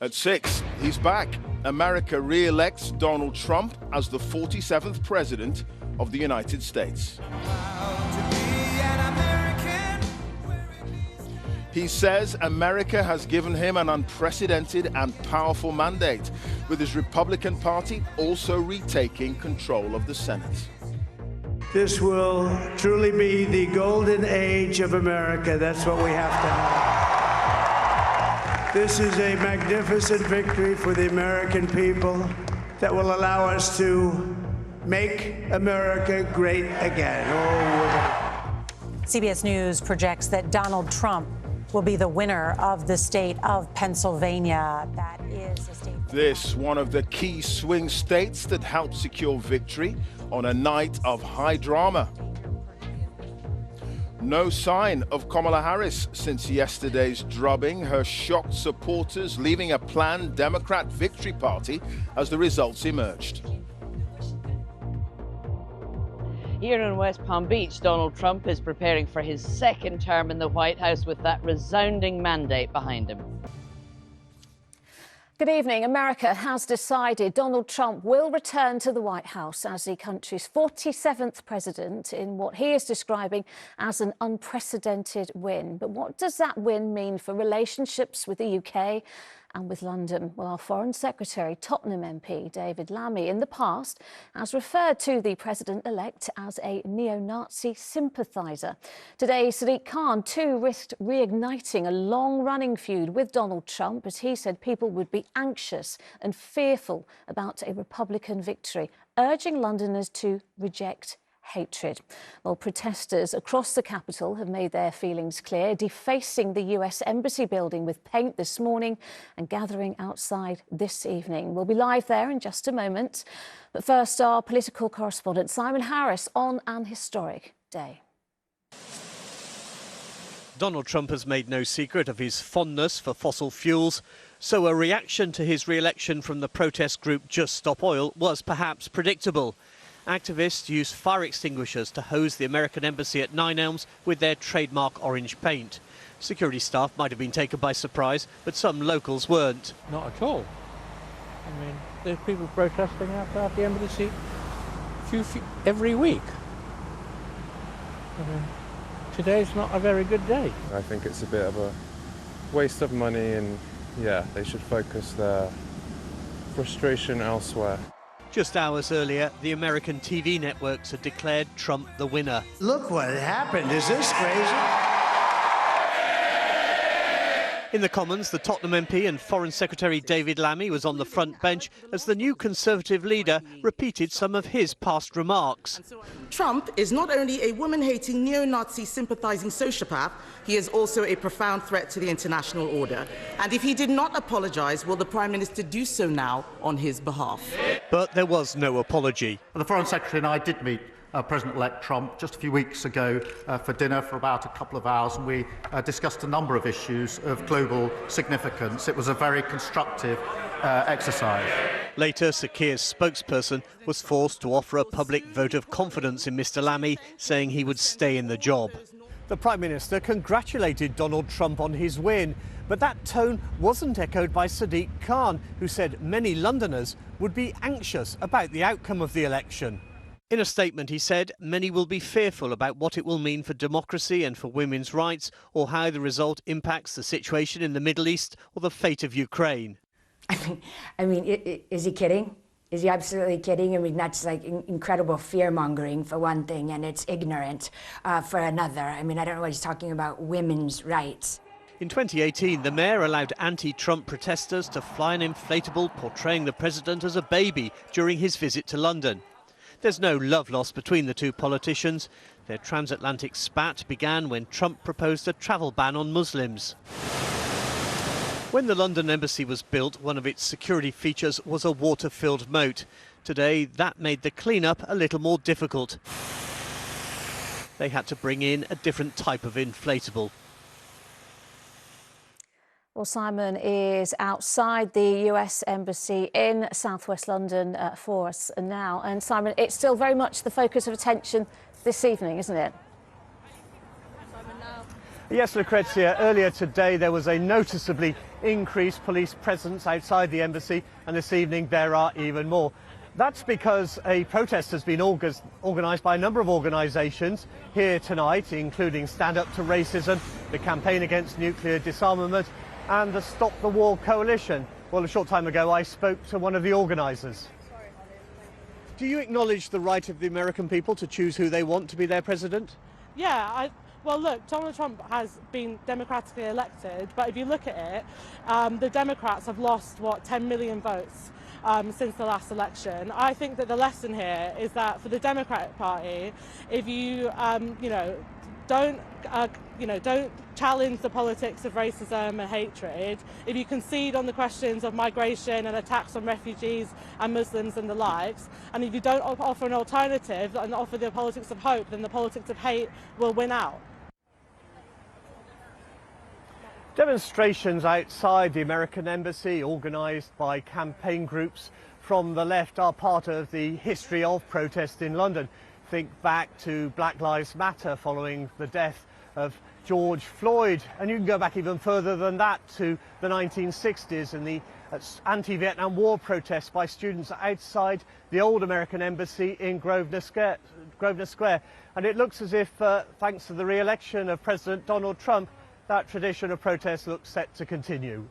At 6, he's back. America re-elects Donald Trump as the 47th President of the United States. He says America has given him an unprecedented and powerful mandate, with his Republican Party also retaking control of the Senate. This will truly be the golden age of America. That's what we have to have. This is a magnificent victory for the American people that will allow us to make America great again. CBS News projects that Donald Trump will be the winner of the state of Pennsylvania. That is a state. This, one of the key swing states that helped secure victory on a night of high drama. No sign of Kamala Harris since yesterday's drubbing, her shocked supporters leaving a planned Democrat victory party as the results emerged. Here in West Palm Beach, Donald Trump is preparing for his second term in the White House with that resounding mandate behind him. Good evening. America has decided Donald Trump will return to the White House as the country's 47th president in what he is describing as an unprecedented win. But what does that win mean for relationships with the UK and with London? Well, our Foreign Secretary, Tottenham MP David Lammy, in the past has referred to the president-elect as a neo-Nazi sympathiser. Today, Sadiq Khan too risked reigniting a long-running feud with Donald Trump as he said people would be anxious and fearful about a Republican victory, urging Londoners to reject hatred. Well, protesters across the capital have made their feelings clear, defacing the US Embassy building with paint this morning and gathering outside this evening. We'll be live there in just a moment. But first, our political correspondent Simon Harris on an historic day. Donald Trump has made no secret of his fondness for fossil fuels, so a reaction to his re-election from the protest group Just Stop Oil was perhaps predictable. Activists used fire extinguishers to hose the American embassy at Nine Elms with their trademark orange paint. Security staff might have been taken by surprise, but some locals weren't. Not at all. I mean, there's people protesting outside the embassy every week. I mean, today's not a very good day. I think it's a bit of a waste of money, and yeah, they should focus their frustration elsewhere. Just hours earlier, the American TV networks had declared Trump the winner. Look what happened. Is this crazy? In the Commons, the Tottenham MP and Foreign Secretary David Lammy was on the front bench as the new Conservative leader repeated some of his past remarks. Trump is not only a woman-hating, neo-Nazi sympathising sociopath, he is also a profound threat to the international order. And if he did not apologise, will the Prime Minister do so now on his behalf? But there was no apology. The Foreign Secretary and I did meet President-elect Trump just a few weeks ago for dinner for about a couple of hours, and we discussed a number of issues of global significance. It was a very constructive exercise. Later, Sir Keir's spokesperson was forced to offer a public vote of confidence in Mr Lammy, saying he would stay in the job. The Prime Minister congratulated Donald Trump on his win, but that tone wasn't echoed by Sadiq Khan, who said many Londoners would be anxious about the outcome of the election. In a statement, he said many will be fearful about what it will mean for democracy and for women's rights, or how the result impacts the situation in the Middle East or the fate of Ukraine. I mean, is he kidding? Is he absolutely kidding? I mean, that's like incredible fear-mongering for one thing, and it's ignorant for another. I mean, I don't know what he's talking about, women's rights. In 2018, the mayor allowed anti-Trump protesters to fly an inflatable portraying the president as a baby during his visit to London. There's no love lost between the two politicians. Their transatlantic spat began when Trump proposed a travel ban on Muslims. When the London embassy was built, one of its security features was a water-filled moat. Today, that made the clean-up a little more difficult. They had to bring in a different type of inflatable. Well, Simon is outside the US Embassy in southwest London for us now. And Simon, it's still very much the focus of attention this evening, isn't it? Yes, Lucrezia, earlier today there was a noticeably increased police presence outside the embassy, and this evening there are even more. That's because a protest has been organised by a number of organisations here tonight, including Stand Up to Racism, the Campaign Against Nuclear Disarmament and the Stop the War Coalition. Well, a short time ago I spoke to one of the organisers. Do you acknowledge the right of the American people to choose who they want to be their president? Yeah, well, look, Donald Trump has been democratically elected, but if you look at it, the Democrats have lost, 10 million votes since the last election. I think that the lesson here is that for the Democratic Party, if you, don't challenge the politics of racism and hatred, if you concede on the questions of migration and attacks on refugees and Muslims and the likes, and if you don't offer an alternative and offer the politics of hope, then the politics of hate will win out. Demonstrations outside the American embassy, organised by campaign groups from the left, are part of the history of protest in London. Think back to Black Lives Matter following the death of George Floyd, and you can go back even further than that to the 1960s and the anti-Vietnam War protests by students outside the old American embassy in Grosvenor Square. And it looks as if, thanks to the re-election of President Donald Trump, that tradition of protest looks set to continue.